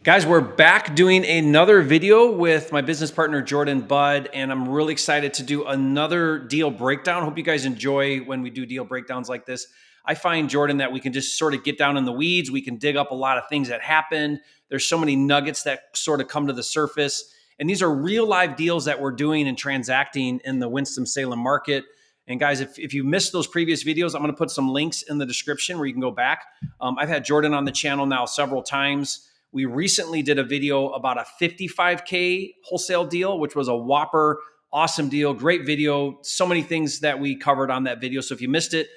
Guys, we're back doing another video with my business partner, Jordan Budd, and I'm really excited to do another deal breakdown. Hope you guys enjoy when we do deal breakdowns like this. I find, Jordan, that we can just sort of get down in the weeds. We can dig up a lot of things that happened. There's so many nuggets that sort of come to the surface. And these are real live deals that we're doing and transacting in the Winston-Salem market. And guys, if you missed those previous videos, I'm going to put some links in the description where you can go back. I've had Jordan on the channel now several times. We recently did a video about a 55K wholesale deal, which was a whopper, awesome deal, great video. So many things that we covered on that video. So if you missed it,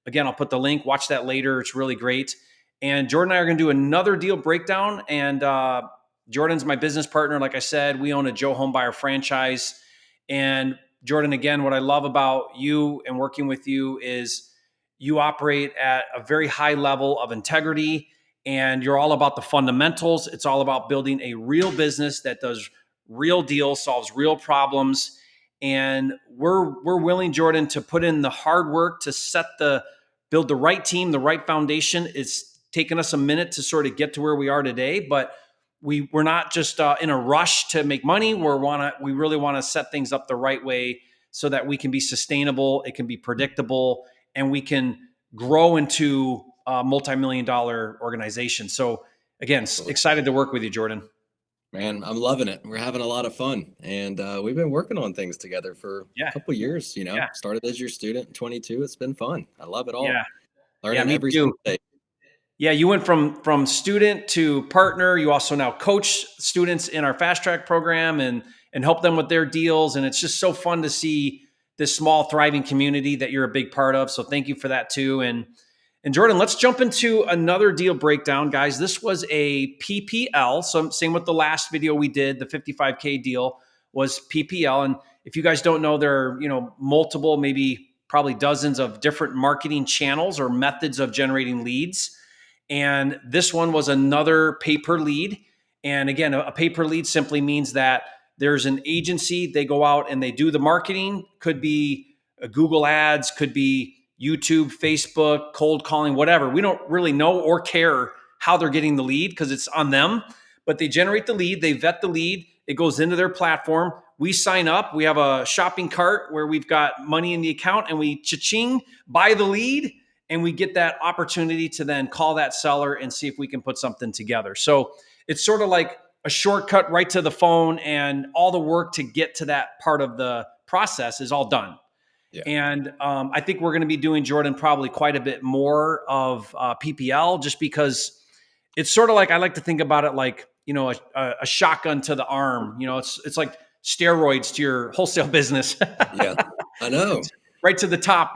again, I'll put the link, watch that later. It's really great. And Jordan and I are going to do another deal breakdown. And Jordan's my business partner. Like I said, we own a Joe Homebuyer franchise. And Jordan, again, what I love about you and working with you is you operate at a very high level of integrity, and you're all about the fundamentals. It's all about building a real business that does real deals, solves real problems. And we're willing, Jordan, to put in the hard work to build the right team, the right foundation. It's taken us a minute to sort of get to where we are today, but we're not just in a rush to make money. We really want to set things up the right way so that we can be sustainable, it can be predictable, and we can grow into a multi-million-dollar organization. So again, excited to work with you, Jordan. Man, I'm loving it. We're having a lot of fun, and we've been working on things together for a couple years. Started as your student in 22. It's been fun. I love it all. Learning me every too. single day. Yeah, you went from student to partner. You also now coach students in our fast track program and help them with their deals. And it's just so fun to see this small, thriving community that you're a big part of. So thank you for that too. And Jordan, let's jump into another deal breakdown, guys. This was a PPL. So same with the last video we did, the 55K deal was PPL. And if you guys don't know, there are multiple, maybe probably dozens of different marketing channels or methods of generating leads. And this one was another pay-per-lead. And again, a pay-per-lead simply means that there's an agency, they go out and they do the marketing. Could be Google ads, could be YouTube, Facebook, cold calling, whatever. We don't really know or care how they're getting the lead because it's on them, but they generate the lead, they vet the lead, it goes into their platform. We sign up, we have a shopping cart where we've got money in the account and we cha-ching, buy the lead, and we get that opportunity to then call that seller and see if we can put something together. So it's sort of like a shortcut right to the phone, and all the work to get to that part of the process is all done. Yeah. And I think we're going to be doing, Jordan, probably quite a bit more of PPL, just because it's sort of like, I like to think about it like, a shotgun to the arm. It's like steroids to your wholesale business. Yeah, I know. Right to the top,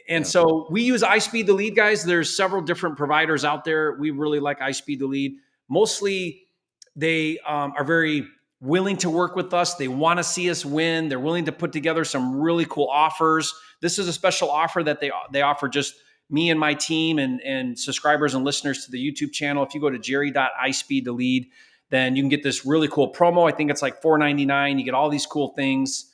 And so we use Ispeedtolead, guys. There's several different providers out there. We really like Ispeedtolead. Mostly they are very willing to work with us. They want to see us win. They're willing to put together some really cool offers. This is a special offer that they offer just me and my team and subscribers and listeners to the YouTube channel. If you go to jerry.ispeedtolead, then you can get this really cool promo. I think it's like $4.99. You get all these cool things.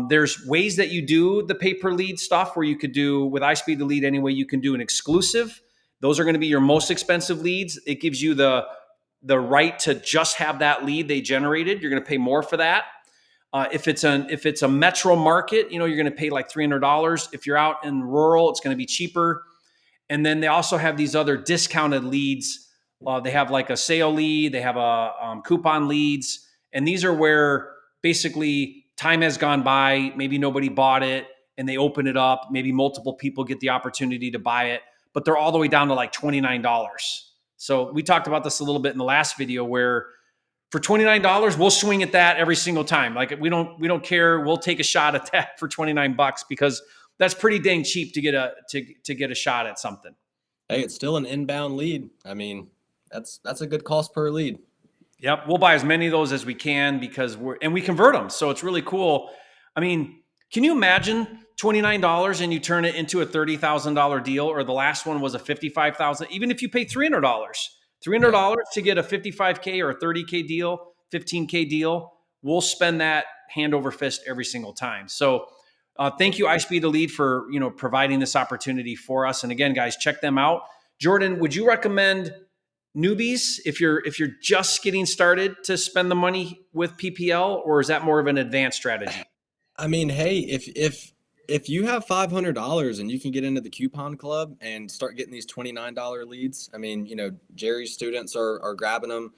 There's ways that you do the pay-per-lead stuff where you could do with Ispeedtolead anyway. You can do an exclusive. Those are going to be your most expensive leads. It gives you the right to just have that lead they generated. You're going to pay more for that. If it's a metro market, you're going to pay like $300. If you're out in rural, it's going to be cheaper. And then they also have these other discounted leads. They have like a sale lead. They have a coupon leads. And these are where basically time has gone by. Maybe nobody bought it and they open it up. Maybe multiple people get the opportunity to buy it, but they're all the way down to like $29. So we talked about this a little bit in the last video where for $29, we'll swing at that every single time. Like we don't care. We'll take a shot at that for $29 because that's pretty dang cheap to get a shot at something. Hey, it's still an inbound lead. I mean, that's a good cost per lead. Yep. We'll buy as many of those as we can because we convert them. So it's really cool. I mean, can you imagine $29 and you turn it into a $30,000 deal, or the last one was a $55,000, even if you pay $300 to get a 55K or a 30K deal, 15K deal, we'll spend that hand over fist every single time. So thank you, Ispeedtolead, for providing this opportunity for us. And again, guys, check them out. Jordan, would you recommend newbies if you're just getting started to spend the money with PPL, or is that more of an advanced strategy? I mean, hey, if you have $500 and you can get into the coupon club and start getting these $29 leads, I mean, Jerry's students are grabbing them.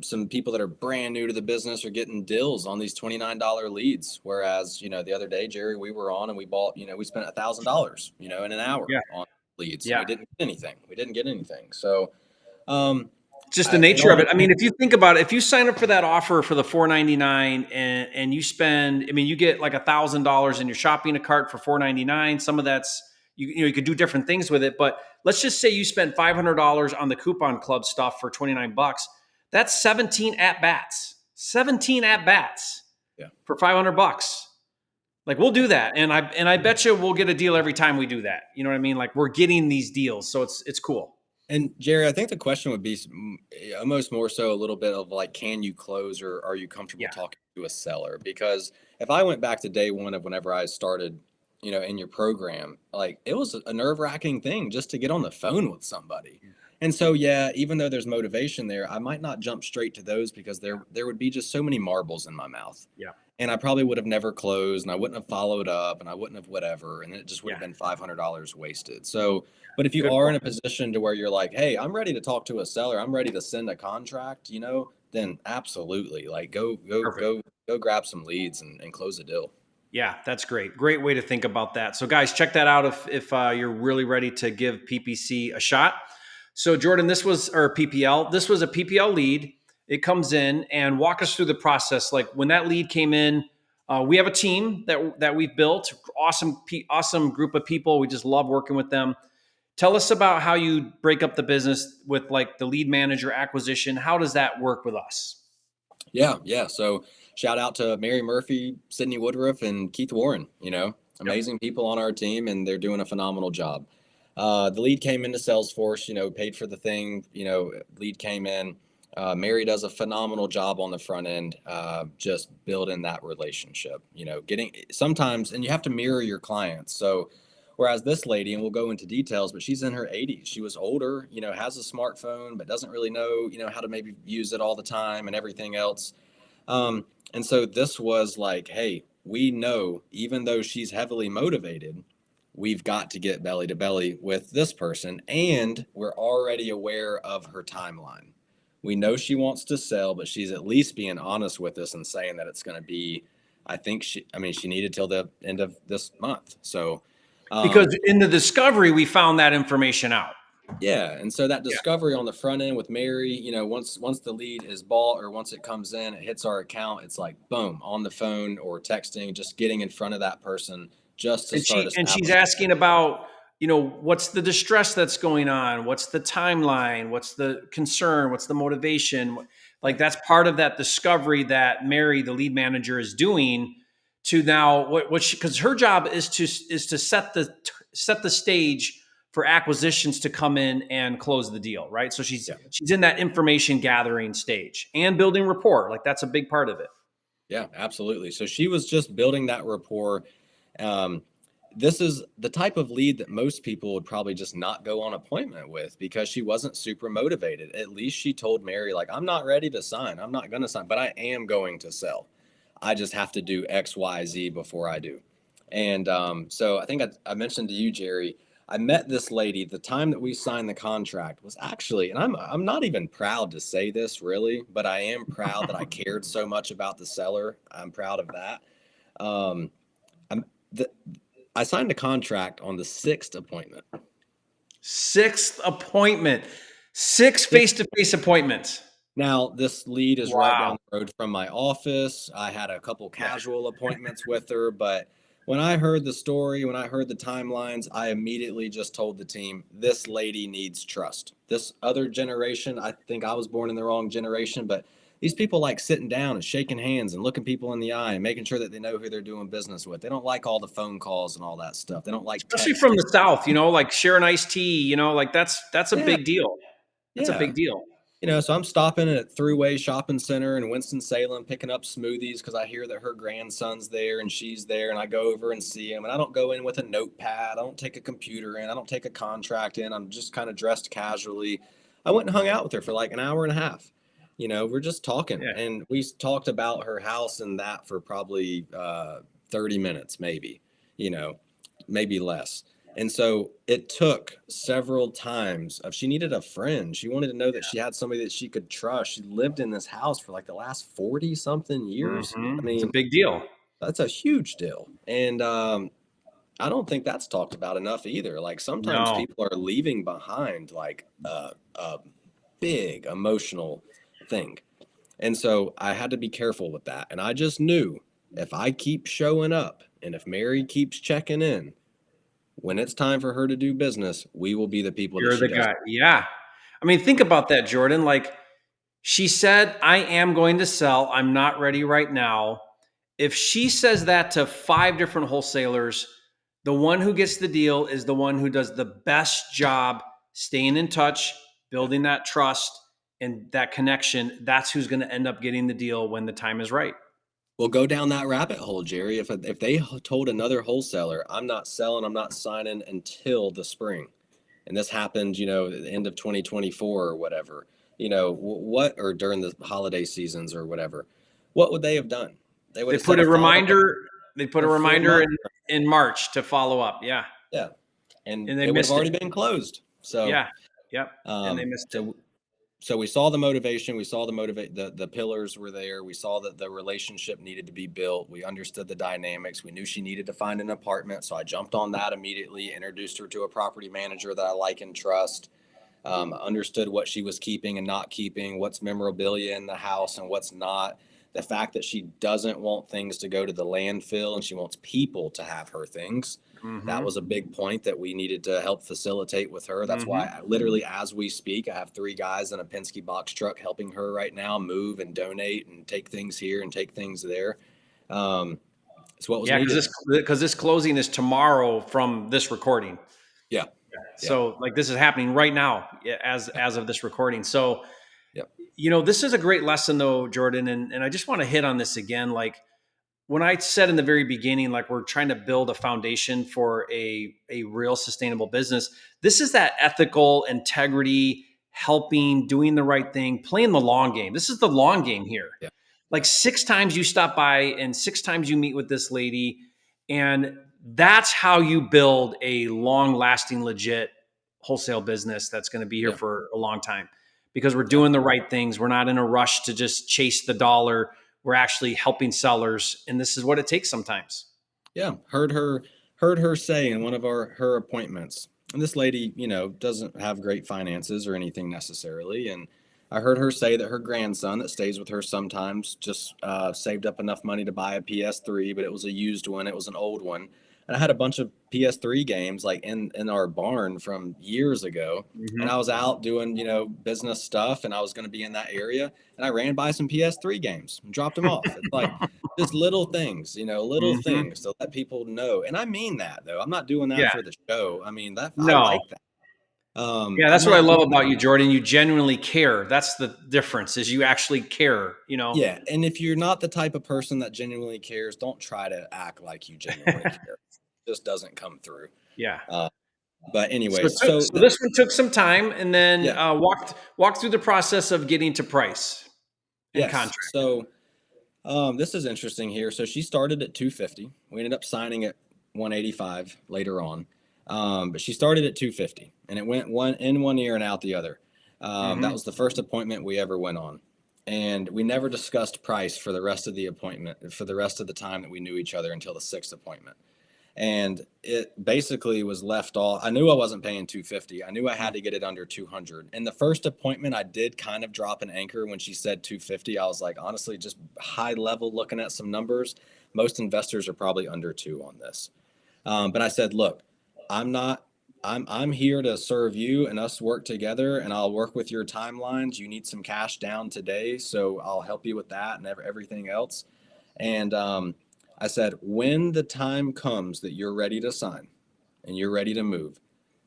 Some people that are brand new to the business are getting deals on these $29 leads. Whereas, the other day, Jerry, we were on and we bought, we spent $1,000, in an hour Yeah. on leads, and Yeah. we didn't get anything. We didn't get anything. So, um, Just the it nature all of it. I mean, if you think about it, if you sign up for that offer for the $4.99 and you spend, I mean, you get like $1,000 in your shopping cart for $4.99. Some of that's you could do different things with it, but let's just say you spent $500 on the coupon club stuff for $29. That's 17 at bats. 17 at bats Yeah. for $500. Like we'll do that, and I bet you we'll get a deal every time we do that. You know what I mean? Like we're getting these deals, so it's cool. And Jerry, I think the question would be almost more so a little bit of like, can you close, or are you comfortable Yeah. talking to a seller? Because if I went back to day one of whenever I started, in your program, like it was a nerve-wracking thing just to get on the phone with somebody. And so, yeah, even though there's motivation there, I might not jump straight to those because there would be just so many marbles in my mouth. Yeah. And I probably would have never closed, and I wouldn't have followed up, and I wouldn't have whatever, and it just would have Yeah. been $500 wasted. So, but if you Good are in point. a position to where you're like, hey, I'm ready to talk to a seller, I'm ready to send a contract, then absolutely, like Perfect. go grab some leads and close a deal. Yeah, that's great. Great way to think about that. So, guys, check that out if you're really ready to give PPC a shot. So, Jordan, this was or PPL. This was a PPL lead. It comes in and walk us through the process. Like when that lead came in, we have a team that we've built. Awesome group of people. We just love working with them. Tell us about how you break up the business with like the lead manager acquisition. How does that work with us? Yeah. So shout out to Mary Murphy, Sydney Woodruff, and Keith Warren. Yep. Amazing people on our team, and they're doing a phenomenal job. The lead came into Salesforce, paid for the thing, lead came in. Mary does a phenomenal job on the front end, just building that relationship, getting sometimes, and you have to mirror your clients. So, whereas this lady, and we'll go into details, but she's in her 80s. She was older, has a smartphone, but doesn't really know, how to maybe use it all the time and everything else. And so this was like, hey, we know even though she's heavily motivated, we've got to get belly to belly with this person. And we're already aware of her timeline. We know she wants to sell, but she's at least being honest with us and saying that it's going to be, she needed till the end of this month. So, Because in the discovery, we found that information out. yeah, and so that discovery on the front end with Mary, once the lead is bought or once it comes in, it hits our account, it's like boom, on the phone or texting, just getting in front of that person just to start She's establishing. asking about, what's the distress that's going on? What's the timeline? What's the concern? What's the motivation? Like that's part of that discovery that Mary, the lead manager, is doing to now what she, because her job is to set the stage for acquisitions to come in and close the deal, right? So she's in that information gathering stage and building rapport. Like that's a big part of it. Yeah, absolutely. So she was just building that rapport. This is the type of lead that most people would probably just not go on appointment with because she wasn't super motivated. At least she told Mary, like, I'm not ready to sign. I'm not going to sign, but I am going to sell. I just have to do X, Y, Z before I do. And so I think I mentioned to you, Jerry, I met this lady. The time that we signed the contract was actually, and I'm not even proud to say this really, but I am proud that I cared so much about the seller. I'm proud of that. Um, I'm the, I signed a contract on the sixth appointment. Sixth appointment, six face-to-face appointments. Now, this lead is right Wow. down the road from my office. I had a couple casual appointments with her, but when I heard the story, when I heard the timelines, I immediately just told the team, this lady needs trust. This other generation, I think I was born in the wrong generation, but these people like sitting down and shaking hands and looking people in the eye and making sure that they know who they're doing business with. They don't like all the phone calls and all that stuff. They don't like Especially from texting. the South, like share an iced tea, like that's a Yeah, big deal. That's a yeah. big deal. So I'm stopping at Thruway Shopping Center in Winston-Salem, picking up smoothies because I hear that her grandson's there and she's there, and I go over and see him. And I don't go in with a notepad. I don't take a computer in. I don't take a contract in. I'm just kind of dressed casually. I went and hung out with her for like an hour and a half. We're just talking, Yeah. and we talked about her house and that for probably 30 minutes, maybe, you know, maybe less. And so it took several times of she needed a friend. She wanted to know that she had somebody that she could trust. She lived in this house for like the last 40 something years. I It's a mean, big deal. that's a huge deal. And I don't think that's talked about enough either. Like sometimes No. people are leaving behind like a big emotional thing. And so I had to be careful with that. And I just knew if I keep showing up and if Mary keeps checking in, when it's time for her to do business, we will be the people that You're she the does. guy. Yeah. I mean, think about that, Jordan. Like, she said, I am going to sell. I'm not ready right now. If she says that to 5 different wholesalers, the one who gets the deal is the one who does the best job staying in touch, Yeah. building that trust and that connection. That's who's going to end up getting the deal when the time is right. Well, go down that rabbit hole, Jerry. If they told another wholesaler, I'm not selling, I'm not signing until the spring, and this happened, at the end of 2024 or whatever, what, or during the holiday seasons or whatever, what would they have done? They would They have set put a a follow-up reminder. They put a for four reminder months. in March to follow up. Yeah, Yeah, and and they it would have missed it. already been closed. So, Yeah, yep, and they um, missed it. so so we saw the motivation, we saw the pillars were there, we saw that the relationship needed to be built, we understood the dynamics, we knew she needed to find an apartment, so I jumped on that immediately, introduced her to a property manager that I like and trust. Understood what she was keeping and not keeping, what's memorabilia in the house and what's not. The fact that she doesn't want things to go to the landfill and she wants people to have her things. That Mm-hmm. was a big point that we needed to help facilitate with her. That's why Mm-hmm. literally as we speak, I have 3 guys in a Penske box truck helping her right now move and donate and take things here and take things there. Um, it's what was Yeah, needed. because this closing is tomorrow from this recording. Yeah. Yeah. So like this is happening right now as of this recording. So Yep. this is a great lesson though, Jordan, and I just want to hit on this again. Like when I said in the very beginning, like we're trying to build a foundation for a real sustainable business. This is that ethical integrity, helping, doing the right thing, playing the long game. This is the long game here. Yeah. Like 6 times you stop by and 6 times you meet with this lady, and that's how you build a long lasting, legit wholesale business that's going to be here Yeah. for a long time because we're Yeah. doing the right things. We're not in a rush to just chase the dollar. We're actually helping sellers, and this is what it takes sometimes. Yeah, heard her say in one of her appointments. And this lady, doesn't have great finances or anything necessarily. And I heard her say that her grandson that stays with her sometimes just saved up enough money to buy a PS3, but it was a used one. It was an old one. And I had a bunch of PS3 games like in our barn from years ago. And I Mm-hmm. was out doing, business stuff and I was going to be in that area. And I ran by some PS3 games and dropped them off. It's like, just little things, little Mm-hmm. things to let people know. And I mean that though. I'm not doing that Yeah. for the show. I mean that I No. like that. Yeah, I'm that's what I not love doing that. about you, Jordan. You genuinely care. That's the difference. Is you actually care. Yeah. And if you're not the type of person that genuinely cares, don't try to act like you genuinely care. It just doesn't come through. Yeah. Uh, but So, anyways, so so this one took some time, and then yeah, walked through the process of getting to price and yes. contract. So this is interesting here. So she started at 250. We ended up signing at 185 later on. But she started at 250 and it went one in one ear and out the other. That Mm-hmm. was the first appointment we ever went on. And we never discussed price for the rest of the appointment, for the rest of the time that we knew each other until the 6th appointment. And it basically was left off. I knew I wasn't paying 250. I knew I had to get it under 200. In the first appointment, I did kind of drop an anchor when she said 250. I was like, honestly, just high level looking at some numbers. Most investors are probably under 2 on this. But I said, look, I'm not. I'm here to serve you and us work together, and I'll work with your timelines. You need some cash down today, so I'll help you with that and everything else. And I said, when the time comes that you're ready to sign and you're ready to move,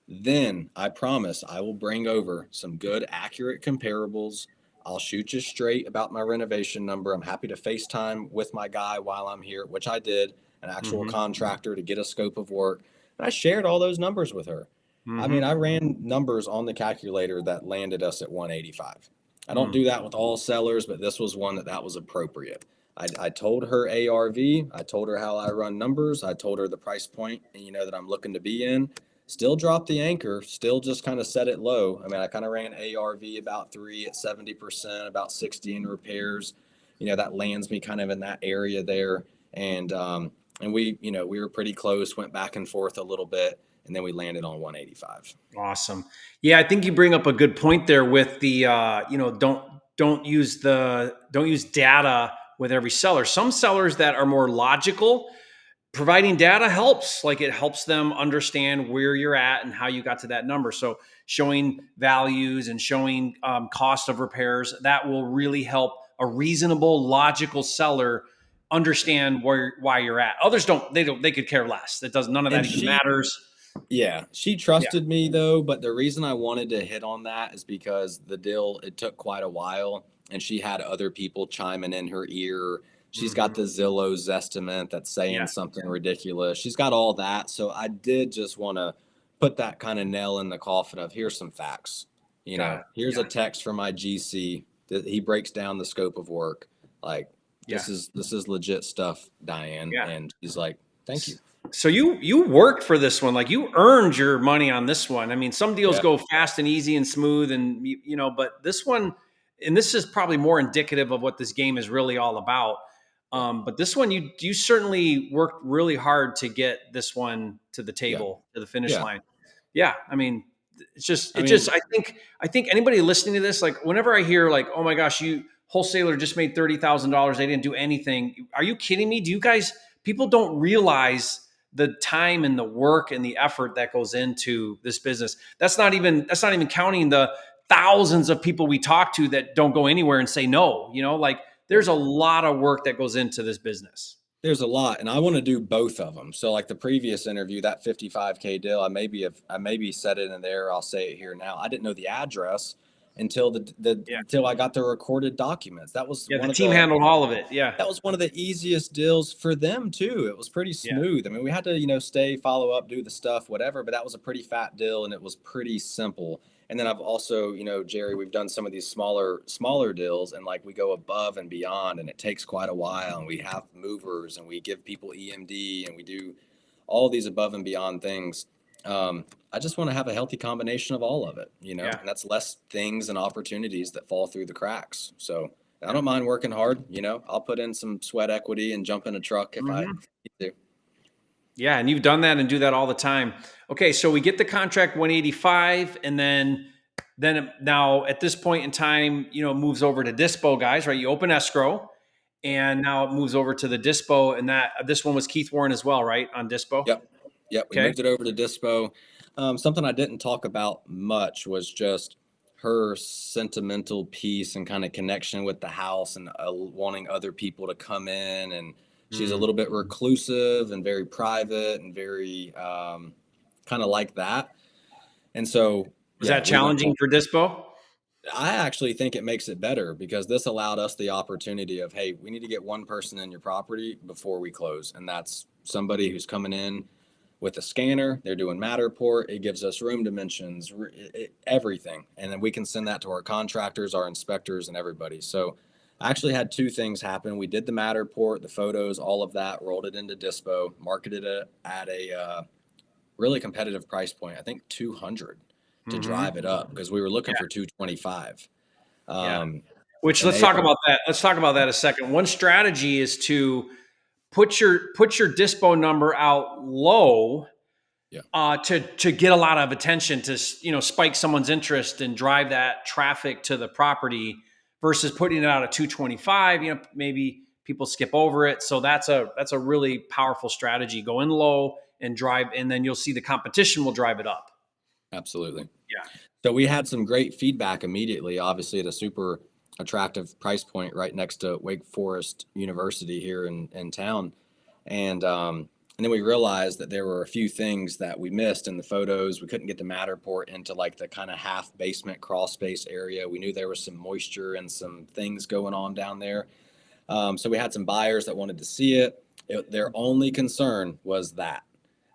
then I promise I will bring over some good, accurate comparables. I'll shoot you straight about my renovation number. I'm happy to FaceTime with my guy while I'm here, which I did, an actual Mm-hmm. contractor to get a scope of work. And I shared all those numbers with her. I mean, Mm-hmm. I ran numbers on the calculator that landed us at 185. I don't Mm. do that with all sellers, but this was one that was appropriate. I told her ARV, I told her how I run numbers, I told her the price point, and that I'm looking to be in. Still dropped the anchor, still just kind of set it low. I mean, I kind of ran ARV about 3 at 70%, about 60 in repairs. That lands me kind of in that area there. And we were pretty close, went back and forth a little bit, and then we landed on 185. Awesome. Yeah, I think you bring up a good point there with the don't use data with every seller. Some sellers that are more logical, providing data helps. Like it helps them understand where you're at and how you got to that number. So showing values and showing cost of repairs, that will really help a reasonable, logical seller understand why you're at. Others they could care less. That does none of that And even she matters. Yeah, she Yeah. trusted me though, but the reason I wanted to hit on that is because the deal, it took quite a while, and she had other people chiming in her ear. She's got Mhm. the Zillow's estimate that's saying Yeah. something ridiculous. She's got all that. So I did just want to put that kind of nail in the coffin of here's some facts. Got it. Here's Yeah. a text from my GC that he breaks down the scope of work. Like Yeah. this is legit stuff, Diane. Yeah. And she's like, thank you. So you worked for this one, like you earned your money on this one. I mean, some deals Yeah. go fast and easy and smooth, and but this one, and this is probably more indicative of what this game is really all about. Yeah. But this one, you certainly worked really hard to get this one to the Yeah. table, to the finish Yeah. line. Yeah, I mean, I mean, I think anybody listening to this, like whenever I hear like, oh my gosh, you wholesaler just made $30,000, they didn't do anything. Are you kidding me? Do you guys? People don't realize the time and the work and the effort that goes into this business. That's not even counting the thousands of people we talk to that don't go anywhere and say no. Like yeah, there's a lot of work that goes into this business. there's a lot, and I want to do both of them. So, like the previous interview, that 55K deal, I maybe said it in there. I'll say it here now. I didn't know the address until Yeah. until I got the recorded documents. Yeah. The team handled all of it. Yeah. That was one of the easiest deals for them too. It was pretty Yeah. smooth. I mean, we had to, stay, follow up, do the stuff, whatever, but that was a pretty fat deal and it was pretty simple. And then I've also, Jerry, we've done some of these smaller deals and like we go above and beyond and it takes quite a while and we have movers and we give people EMD and we do all these above and beyond things. I just want to have a healthy combination of all of it, Yeah. and that's less things and opportunities that fall through the cracks. So I don't mind working hard. I'll put in some sweat equity and jump in a truck if I Mhm. need to. Yeah, and you've done that and do that all the time. Okay, so we get the contract 185, and now at this point in time, it moves over to Dispo guys, right? You open escrow, and now it moves over to the Dispo, and that this one was Keith Warren as well, right? On Dispo. Yep. Yep. We Okay. moved it over to Dispo. Something I didn't talk about much was just her sentimental piece and kind of connection with the house and wanting other people to come in. And she's a Mm. little bit reclusive and very private and very kind of like that. And so, Was yeah, that we went. challenging for Dispo? I actually think it makes it better because this allowed us the opportunity of, hey, we need to get one person in your property before we close. And that's somebody who's coming in with a scanner. They're doing Matterport. It gives us room dimensions, everything. And then we can send that to our contractors, our inspectors, and everybody. So I actually had two things happen. We did the Matterport, the photos, all of that, rolled it into Dispo, marketed it at a really competitive price point. I think 200 to Mm-hmm. drive it up because we were looking Yeah. for 225. Yeah. Um, Which and let's they talk are, about that. Let's talk about that a second. One strategy is to put your Dispo number out low yeah, to get a lot of attention to spike someone's interest and drive that traffic to the property versus putting it out at 225. Maybe people skip over it. So that's a really powerful strategy. Go in low and drive, and then you'll see the competition will drive it up. absolutely. Yeah. So we had some great feedback immediately, obviously at a super attractive price point right next to Wake Forest University here in town. And then we realized that there were a few things that we missed in the photos. We couldn't get the Matterport into like the kind of half basement crawl space area. We knew there was some moisture and some things going on down there. So we had some buyers that wanted to see it. Their only concern was that.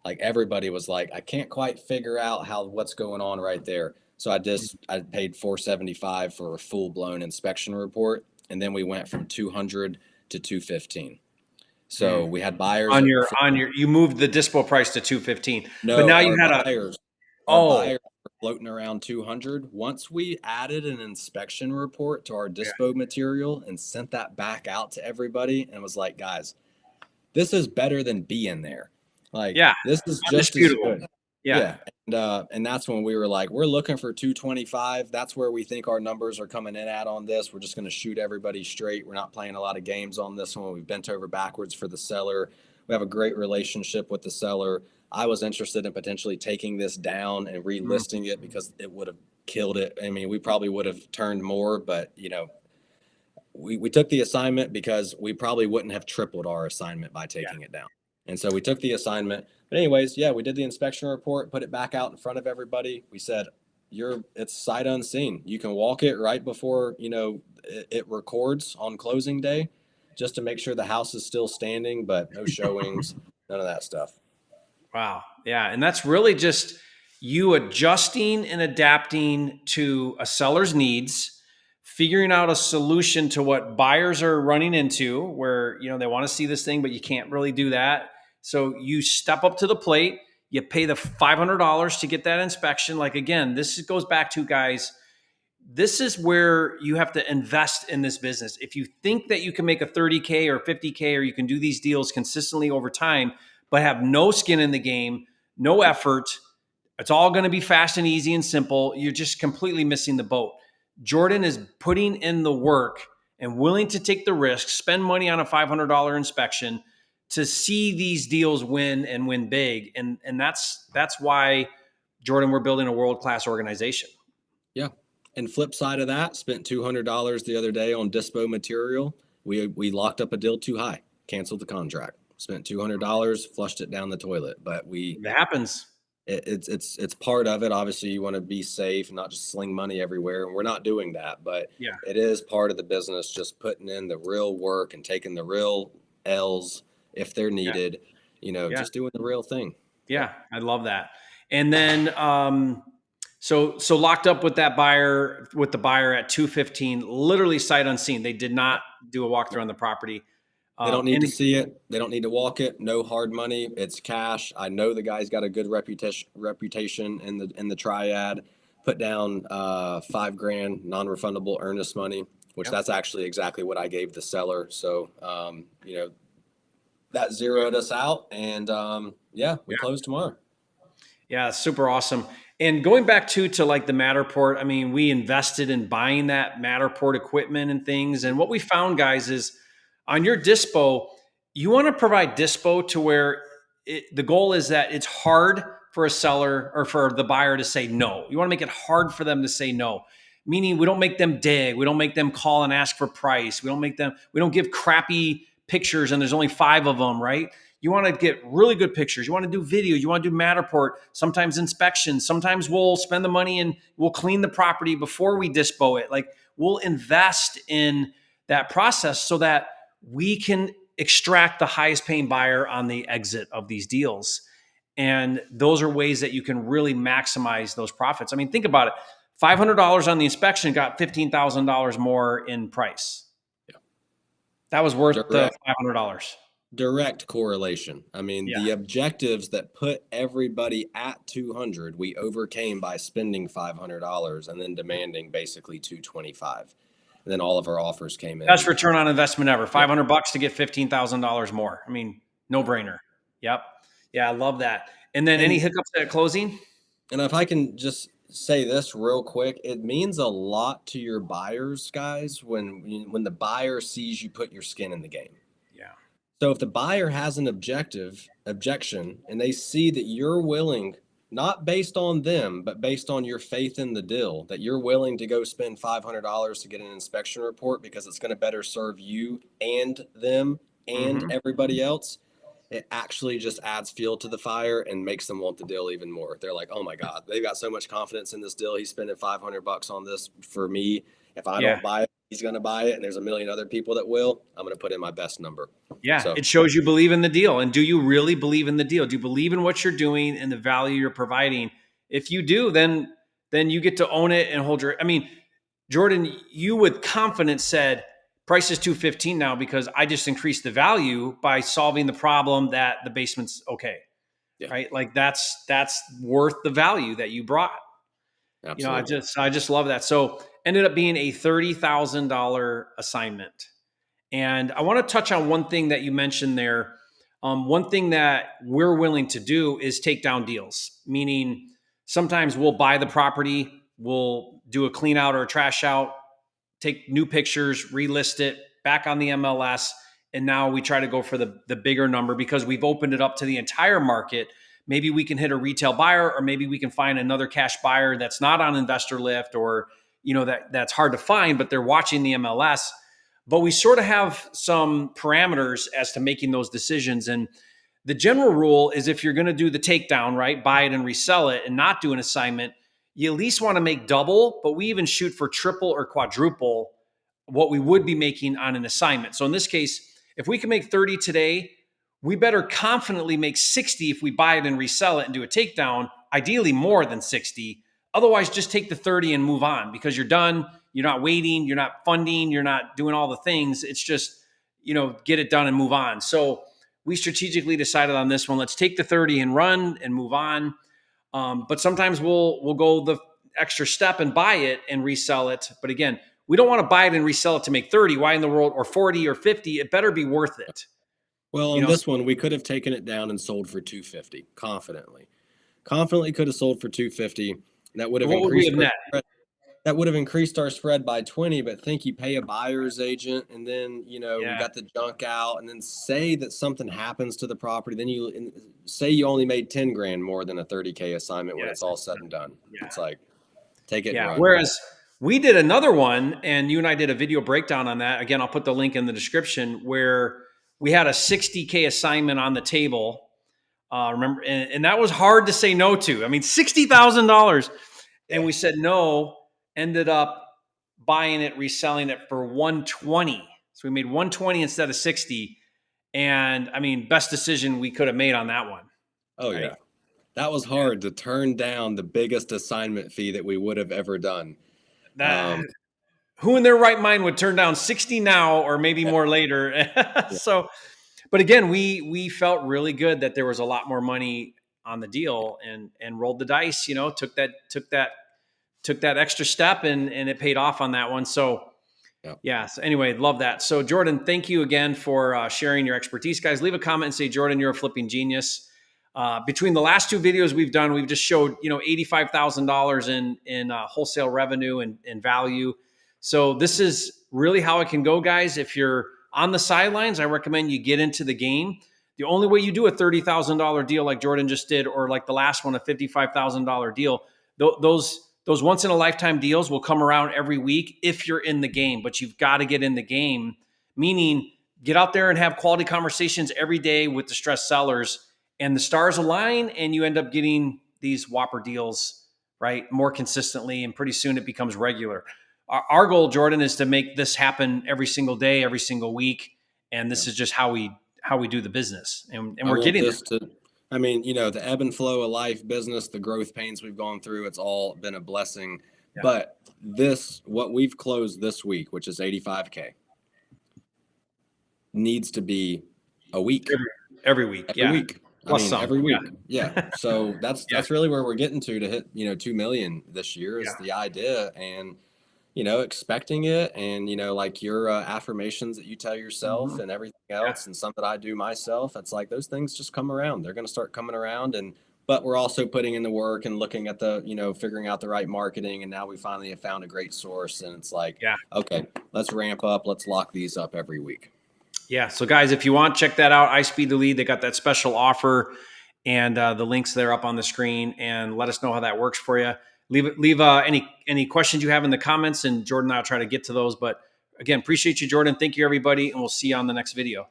Like everybody was like, I can't quite figure out what's going on right there. So I paid 475 for a full blown inspection report, and then we went from 200 to 215. So Mm. we had buyers On at your you moved the dispo price to 215, but no, now you had a our oh buyers were floating around 200. Once we added an inspection report to our yeah dispo material and sent that back out to everybody and was like, guys, this is better than being there. Like yeah this is just as undisputable good. yeah Yeah. And that's when we were like, we're looking for 225. That's where we think our numbers are coming in at on this. We're just going to shoot everybody straight. We're not playing a lot of games on this one. We've bent over backwards for the seller. We have a great relationship with the seller. I was interested in potentially taking this down and Mm. relisting it because it would have killed it. I mean, we probably would have turned more, but we took the assignment because we probably wouldn't have tripled our assignment by Yeah. taking it down. And so we took the assignment. But anyways, yeah, we did the inspection report, put it back out in front of everybody. We said, it's sight unseen. You can walk it right before, it records on closing day just to make sure the house is still standing, but no showings, none of that stuff. Wow. Yeah. And that's really just you adjusting and adapting to a seller's needs, figuring out a solution to what buyers are running into where, they want to see this thing, but you can't really do that. So you step up to the plate, you pay the $500 to get that inspection. Like, again, goes back to, guys, this is where you have to invest in this business. If you think that you can make a 30K or 50K, or you can do these deals consistently over time, but have no skin in the game, no effort, it's all going to be fast and easy and simple, you're just completely missing the boat. Jordan is putting in the work and willing to take the risk, spend money on a $500 inspection to see these deals win and win big. And that's why, Jordan, we're building a world-class organization. Yeah. And flip side of that, spent $200 the other day on dispo material. We locked up a deal too high, canceled the contract. Spent $200, flushed it down the toilet. But It happens. it's part of it. Obviously, you want to be safe, not just sling money everywhere, and we're not doing that. But Yeah. it is part of the business, just putting in the real work and taking the real L's if they're Yeah. needed. Yeah. Just doing the real thing. Yeah. Yeah. I love that. And then, so locked up with that buyer, with the buyer at 215, literally sight unseen. They did not do a walkthrough on the property. They don't need And to see it. They don't need to walk it. No hard money. It's cash. I know the guy's got a good reputation in the triad. Put down $5,000 non-refundable earnest money, which Yep. that's actually exactly what I gave the seller. So that zeroed us out, and we close tomorrow. Yeah, super awesome. And going back to like the Matterport, I mean, we invested in buying that Matterport equipment and things. And what we found, guys, is on your dispo, you want to provide dispo to where the goal is that it's hard for a seller or for the buyer to say no. You want to make it hard for them to say no. Meaning we don't make them dig. We don't make them call and ask for price. We don't give crappy pictures and there's only 5 of them, right? You want to get really good pictures. You want to do video. You want to do Matterport, sometimes inspections. Sometimes we'll spend the money and we'll clean the property before we dispo it. Like we'll invest in that process so that we can extract the highest paying buyer on the exit of these deals. And those are ways that you can really maximize those profits. I mean, think about it. $500 on the inspection got $15,000 more in price. Yeah. That was worth the Direct. $500. Direct correlation. I mean, Yeah. the objectives that put everybody at 200, we overcame by spending $500 and then demanding basically 225. And then all of our offers came in. Best return on investment ever. $500 to get $15,000 more. I mean, no brainer. Yep. Yeah, I love that. And then any hiccups at closing? And if I can just say this real quick, it means a lot to your buyers, guys, when the buyer sees you put your skin in the game. Yeah. So if the buyer has an objection and they see that you're willing, not based on them, but based on your faith in the deal, that you're willing to go spend $500 to get an inspection report because it's going to better serve you and them and everybody else, it actually just adds fuel to the fire and makes them want the deal even more. They're like, oh my God, they've got so much confidence in this deal. He's spending $500 on this for me. If I Yeah. don't buy it, he's going to buy it, and there's a million other people that will. I'm going to put in my best number. Yeah. So It shows you believe in the deal. And do you really believe in the deal? Do you believe in what you're doing and the value you're providing? If you do, then you get to own it and hold your, I mean, Jordan, you with confidence said price is 215 now because I just increased the value by solving the problem that the basement's okay. yeah, Right? Like that's worth the value that you brought. You know, absolutely. I just love that. So ended up being a $30,000 assignment. And I want to touch on one thing that you mentioned there. One thing that we're willing to do is take down deals, meaning sometimes we'll buy the property, we'll do a clean out or a trash out, take new pictures, relist it back on the MLS. And now we try to go for the bigger number because we've opened it up to the entire market. Maybe we can hit a retail buyer, or maybe we can find another cash buyer that's not on Investor Lift, or that's hard to find, but they're watching the MLS. But we sort of have some parameters as to making those decisions. And the general rule is if you're going to do the takedown, right, buy it and resell it and not do an assignment, you at least want to make double, but we even shoot for triple or quadruple what we would be making on an assignment. So in this case, if we can make 30 today, we better confidently make 60 if we buy it and resell it and do a takedown, ideally more than 60. Otherwise, just take the 30 and move on because you're done. You're not waiting. You're not funding. You're not doing all the things. It's just, get it done and move on. So we strategically decided on this one. Let's take the 30 and run and move on. But sometimes we'll go the extra step and buy it and resell it. But again, we don't want to buy it and resell it to make 30. Why in the world, or 40 or 50? It better be worth it. Well, You on know, this one, we could have taken it down and sold for 250 confidently. Confidently could have sold for 250. That would have what would we increased have our net? spread. That would have increased our spread by 20, but think you pay a buyer's agent, and then, you Yeah, got the junk out, and then say that something happens to the property, then say you only made 10 grand more than a 30K assignment when yeah, it's all said and done. yeah, It's like, take it and yeah. run. Whereas we did another one, and you and I did a video breakdown on that. Again, I'll put the link in the description where we had a 60K assignment on the table. Remember, and that was hard to say no to. I mean, $60,000. And Yeah. we said no, ended up buying it, reselling it for 120. So we made 120 instead of 60. And I mean, best decision we could have made on that one. Oh, Right. yeah. That was Yeah. hard to turn down the biggest assignment fee that we would have ever done. That Um, who in their right mind would turn down 60 now or maybe yeah, more later? yeah, So, but again, we felt really good that there was a lot more money on the deal and rolled the dice, took that extra step and it paid off on that one. So yeah. yeah. So anyway, love that. So Jordan, thank you again for sharing your expertise, guys. Leave a comment and say, Jordan, you're a flipping genius. Between the last two videos we've done, we've just showed $85,000 in wholesale revenue and value. So this is really how it can go, guys. If you're on the sidelines, I recommend you get into the game. The only way you do a $30,000 deal like Jordan just did, or like the last one, a $55,000 deal, those once in a lifetime deals will come around every week if you're in the game. But you've got to get in the game, meaning get out there and have quality conversations every day with distressed sellers, and the stars align and you end up getting these whopper deals, right, more consistently, and pretty soon it becomes regular. Our goal, Jordan, is to make this happen every single day, every single week, and Yeah. this is just how we do the business, and I we're want getting there. this to, I mean, the ebb and flow of life, business, the growth pains we've gone through, it's all been a blessing. Yeah. But what we've closed this week, which is 85K, needs to be a week, Every week, every yeah, week. I plus mean, some, every yeah, week. Yeah. So that's yeah, that's really where we're getting to hit, 2 million this year yeah. is the idea. And expecting it, and like your affirmations that you tell yourself Mhm. and everything Yeah. else, and some that I do myself. It's like those things just come around. They're going to start coming around, and but we're also putting in the work and looking at the, figuring out the right marketing. And now we finally have found a great source, and it's like, Yeah. okay, let's ramp up. Let's lock these up every week. Yeah. So, guys, if you want, check that out. Ispeedtolead. They got that special offer, and the links there up on the screen. And let us know how that works for you. Leave any questions you have in the comments, and Jordan and I'll try to get to those. But again, appreciate you, Jordan. Thank you, everybody, and we'll see you on the next video.